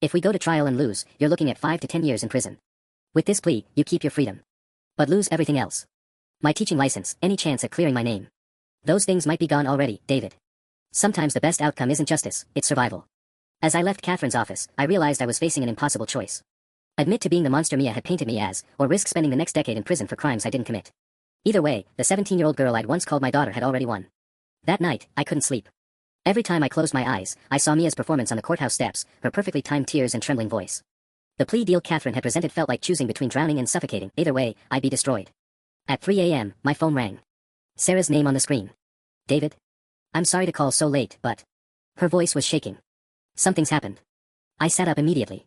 If we go to trial and lose, you're looking at 5 to 10 years in prison. With this plea, you keep your freedom. But lose everything else. My teaching license, any chance at clearing my name. Those things might be gone already, David. Sometimes the best outcome isn't justice, it's survival. As I left Catherine's office, I realized I was facing an impossible choice. Admit to being the monster Mia had painted me as, or risk spending the next decade in prison for crimes I didn't commit. Either way, the 17-year-old girl I'd once called my daughter had already won. That night, I couldn't sleep. Every time I closed my eyes, I saw Mia's performance on the courthouse steps, her perfectly timed tears and trembling voice. The plea deal Catherine had presented felt like choosing between drowning and suffocating. Either way, I'd be destroyed. At 3 a.m., my phone rang. Sarah's name on the screen. David? I'm sorry to call so late, but... Her voice was shaking. Something's happened. I sat up immediately.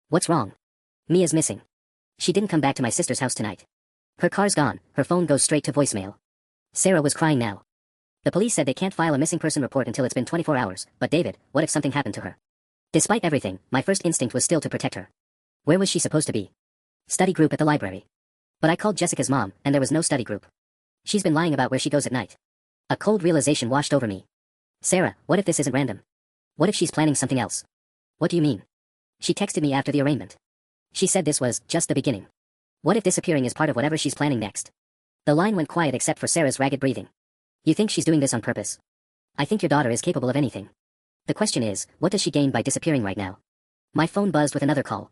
What's wrong? Mia's missing. She didn't come back to my sister's house tonight. Her car's gone, her phone goes straight to voicemail. Sarah was crying now. The police said they can't file a missing person report until it's been 24 hours, but David, what if something happened to her? Despite everything, my first instinct was still to protect her. Where was she supposed to be? Study group at the library. But I called Jessica's mom, and there was no study group. She's been lying about where she goes at night. A cold realization washed over me. Sarah, what if this isn't random? What if she's planning something else? What do you mean? She texted me after the arraignment. She said this was just the beginning. What if disappearing is part of whatever she's planning next? The line went quiet except for Sarah's ragged breathing. You think she's doing this on purpose? I think your daughter is capable of anything. The question is, what does she gain by disappearing right now? My phone buzzed with another call.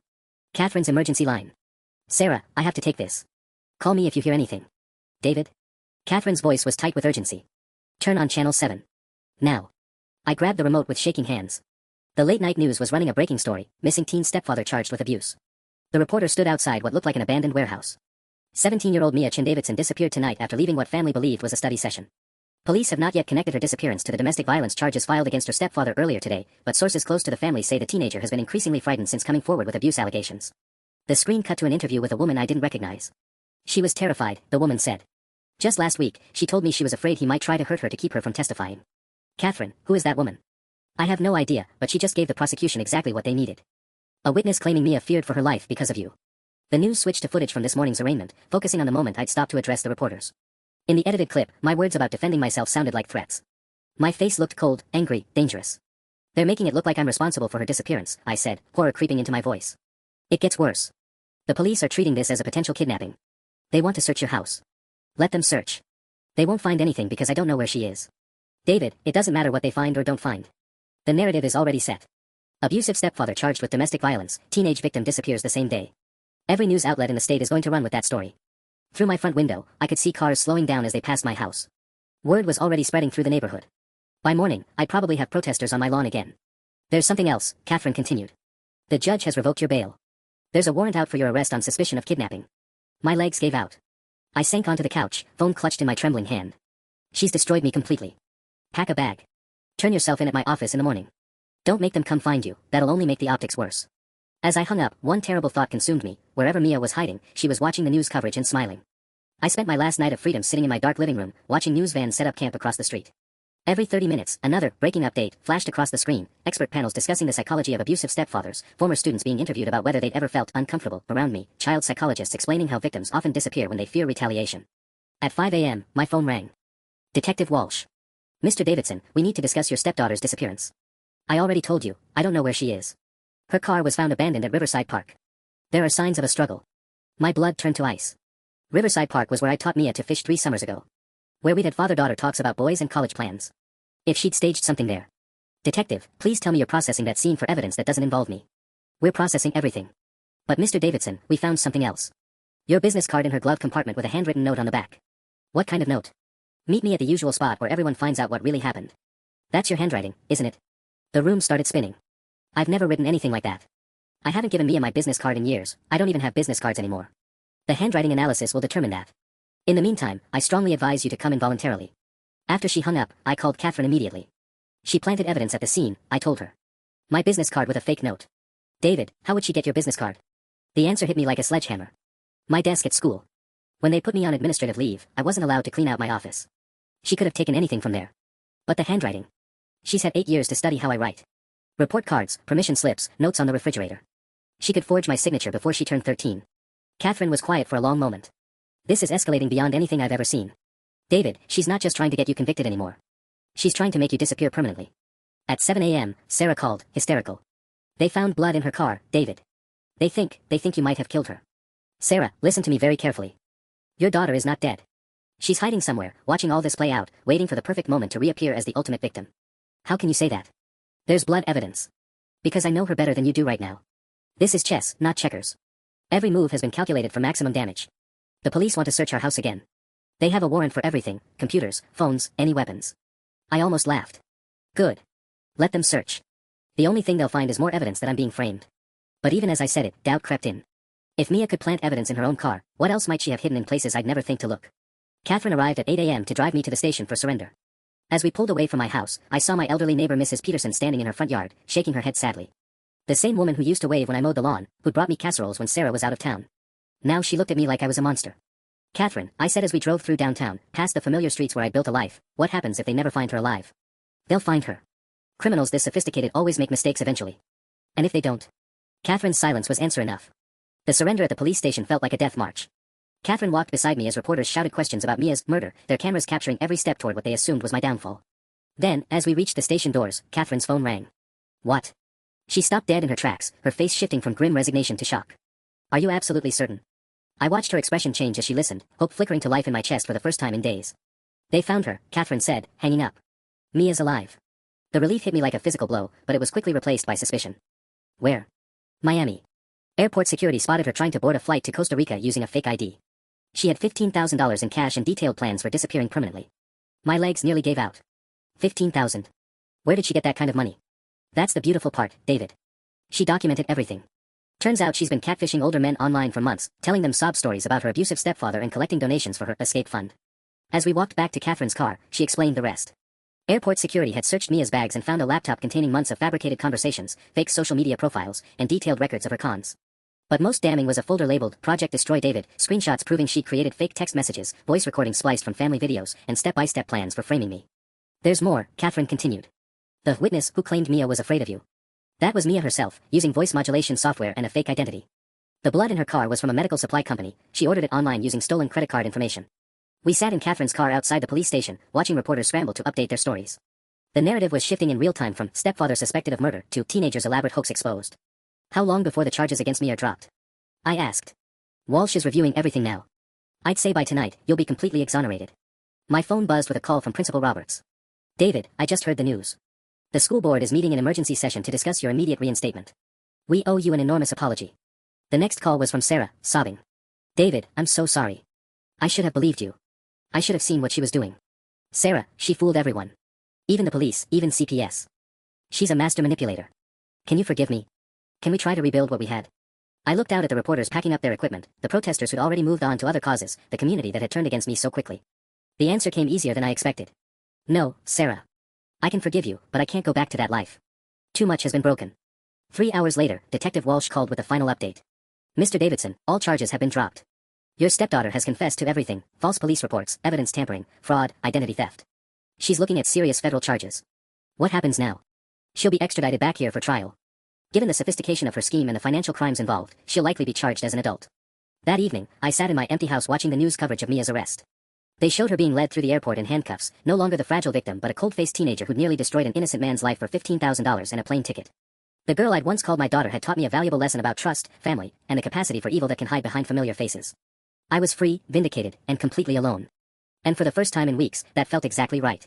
Catherine's emergency line. Sarah, I have to take this. Call me if you hear anything. David? Catherine's voice was tight with urgency. Turn on channel 7. Now. I grabbed the remote with shaking hands. The late-night news was running a breaking story, missing teen stepfather charged with abuse. The reporter stood outside what looked like an abandoned warehouse. 17-year-old Mia Chin Davidson disappeared tonight after leaving what family believed was a study session. Police have not yet connected her disappearance to the domestic violence charges filed against her stepfather earlier today, but sources close to the family say the teenager has been increasingly frightened since coming forward with abuse allegations. The screen cut to an interview with a woman I didn't recognize. She was terrified, the woman said. Just last week, she told me she was afraid he might try to hurt her to keep her from testifying. Catherine, who is that woman? I have no idea, but she just gave the prosecution exactly what they needed. A witness claiming Mia feared for her life because of you. The news switched to footage from this morning's arraignment, focusing on the moment I'd stopped to address the reporters. In the edited clip, my words about defending myself sounded like threats. My face looked cold, angry, dangerous. They're making it look like I'm responsible for her disappearance, I said, horror creeping into my voice. It gets worse. The police are treating this as a potential kidnapping. They want to search your house. Let them search. They won't find anything because I don't know where she is. David, it doesn't matter what they find or don't find. The narrative is already set. Abusive stepfather charged with domestic violence, teenage victim disappears the same day. Every news outlet in the state is going to run with that story. Through my front window, I could see cars slowing down as they passed my house. Word was already spreading through the neighborhood. By morning, I'd probably have protesters on my lawn again. There's something else, Catherine continued. The judge has revoked your bail. There's a warrant out for your arrest on suspicion of kidnapping. My legs gave out. I sank onto the couch, phone clutched in my trembling hand. She's destroyed me completely. Pack a bag. Turn yourself in at my office in the morning. Don't make them come find you, that'll only make the optics worse. As I hung up, one terrible thought consumed me. Wherever Mia was hiding, she was watching the news coverage and smiling. I spent my last night of freedom sitting in my dark living room, watching news vans set up camp across the street. Every 30 minutes, another breaking update flashed across the screen, expert panels discussing the psychology of abusive stepfathers, former students being interviewed about whether they'd ever felt uncomfortable around me, child psychologists explaining how victims often disappear when they fear retaliation. At 5 a.m., my phone rang. Detective Walsh. Mr. Davidson, we need to discuss your stepdaughter's disappearance. I already told you, I don't know where she is. Her car was found abandoned at Riverside Park. There are signs of a struggle. My blood turned to ice. Riverside Park was where I taught Mia to fish 3 summers ago. Where we'd had father-daughter talks about boys and college plans. If she'd staged something there. Detective, please tell me you're processing that scene for evidence that doesn't involve me. We're processing everything. But Mr. Davidson, we found something else. Your business card in her glove compartment with a handwritten note on the back. What kind of note? Meet me at the usual spot where everyone finds out what really happened. That's your handwriting, isn't it? The room started spinning. I've never written anything like that. I haven't given Mia my business card in years, I don't even have business cards anymore. The handwriting analysis will determine that. In the meantime, I strongly advise you to come in voluntarily. After she hung up, I called Catherine immediately. She planted evidence at the scene, I told her. My business card with a fake note. David, how would she get your business card? The answer hit me like a sledgehammer. My desk at school. When they put me on administrative leave, I wasn't allowed to clean out my office. She could have taken anything from there. But the handwriting. She's had 8 years to study how I write. Report cards, permission slips, notes on the refrigerator. She could forge my signature before she turned 13. Catherine was quiet for a long moment. This is escalating beyond anything I've ever seen. David, she's not just trying to get you convicted anymore. She's trying to make you disappear permanently. At 7 a.m., Sarah called, hysterical. They found blood in her car, David. They think you might have killed her. Sarah, listen to me very carefully. Your daughter is not dead. She's hiding somewhere, watching all this play out, waiting for the perfect moment to reappear as the ultimate victim. How can you say that? There's blood evidence. Because I know her better than you do right now. This is chess, not checkers. Every move has been calculated for maximum damage. The police want to search our house again. They have a warrant for everything, computers, phones, any weapons. I almost laughed. Good. Let them search. The only thing they'll find is more evidence that I'm being framed. But even as I said it, doubt crept in. If Mia could plant evidence in her own car, what else might she have hidden in places I'd never think to look? Catherine arrived at 8 a.m. to drive me to the station for surrender. As we pulled away from my house, I saw my elderly neighbor Mrs. Peterson standing in her front yard, shaking her head sadly. The same woman who used to wave when I mowed the lawn, who'd brought me casseroles when Sarah was out of town. Now she looked at me like I was a monster. Catherine, I said as we drove through downtown, past the familiar streets where I'd built a life, what happens if they never find her alive? They'll find her. Criminals this sophisticated always make mistakes eventually. And if they don't? Catherine's silence was answer enough. The surrender at the police station felt like a death march. Catherine walked beside me as reporters shouted questions about Mia's murder, their cameras capturing every step toward what they assumed was my downfall. Then, as we reached the station doors, Catherine's phone rang. What? She stopped dead in her tracks, her face shifting from grim resignation to shock. Are you absolutely certain? I watched her expression change as she listened, hope flickering to life in my chest for the first time in days. They found her, Catherine said, hanging up. Mia's alive. The relief hit me like a physical blow, but it was quickly replaced by suspicion. Where? Miami. Airport security spotted her trying to board a flight to Costa Rica using a fake ID. She had $15,000 in cash and detailed plans for disappearing permanently. My legs nearly gave out. $15,000. Where did she get that kind of money? That's the beautiful part, David. She documented everything. Turns out she's been catfishing older men online for months, telling them sob stories about her abusive stepfather and collecting donations for her escape fund. As we walked back to Catherine's car, she explained the rest. Airport security had searched Mia's bags and found a laptop containing months of fabricated conversations, fake social media profiles, and detailed records of her cons. But most damning was a folder labeled Project Destroy David, screenshots proving she created fake text messages, voice recordings spliced from family videos, and step-by-step plans for framing me. There's more, Catherine continued. The witness who claimed Mia was afraid of you. That was Mia herself, using voice modulation software and a fake identity. The blood in her car was from a medical supply company. She ordered it online using stolen credit card information. We sat in Catherine's car outside the police station, watching reporters scramble to update their stories. The narrative was shifting in real time from stepfather suspected of murder to teenager's elaborate hoax exposed. How long before the charges against me are dropped? I asked. Walsh is reviewing everything now. I'd say by tonight, you'll be completely exonerated. My phone buzzed with a call from Principal Roberts. David, I just heard the news. The school board is meeting an emergency session to discuss your immediate reinstatement. We owe you an enormous apology. The next call was from Sarah, sobbing. David, I'm so sorry. I should have believed you. I should have seen what she was doing. Sarah, she fooled everyone. Even the police, even CPS. She's a master manipulator. Can you forgive me? Can we try to rebuild what we had? I looked out at the reporters packing up their equipment, the protesters who'd already moved on to other causes, the community that had turned against me so quickly. The answer came easier than I expected. No, Sarah. I can forgive you, but I can't go back to that life. Too much has been broken. 3 hours later, Detective Walsh called with the final update. Mr. Davidson, all charges have been dropped. Your stepdaughter has confessed to everything: false police reports, evidence tampering, fraud, identity theft. She's looking at serious federal charges. What happens now? She'll be extradited back here for trial. Given the sophistication of her scheme and the financial crimes involved, she'll likely be charged as an adult. That evening, I sat in my empty house watching the news coverage of Mia's arrest. They showed her being led through the airport in handcuffs, no longer the fragile victim but a cold-faced teenager who'd nearly destroyed an innocent man's life for $15,000 and a plane ticket. The girl I'd once called my daughter had taught me a valuable lesson about trust, family, and the capacity for evil that can hide behind familiar faces. I was free, vindicated, and completely alone. And for the first time in weeks, that felt exactly right.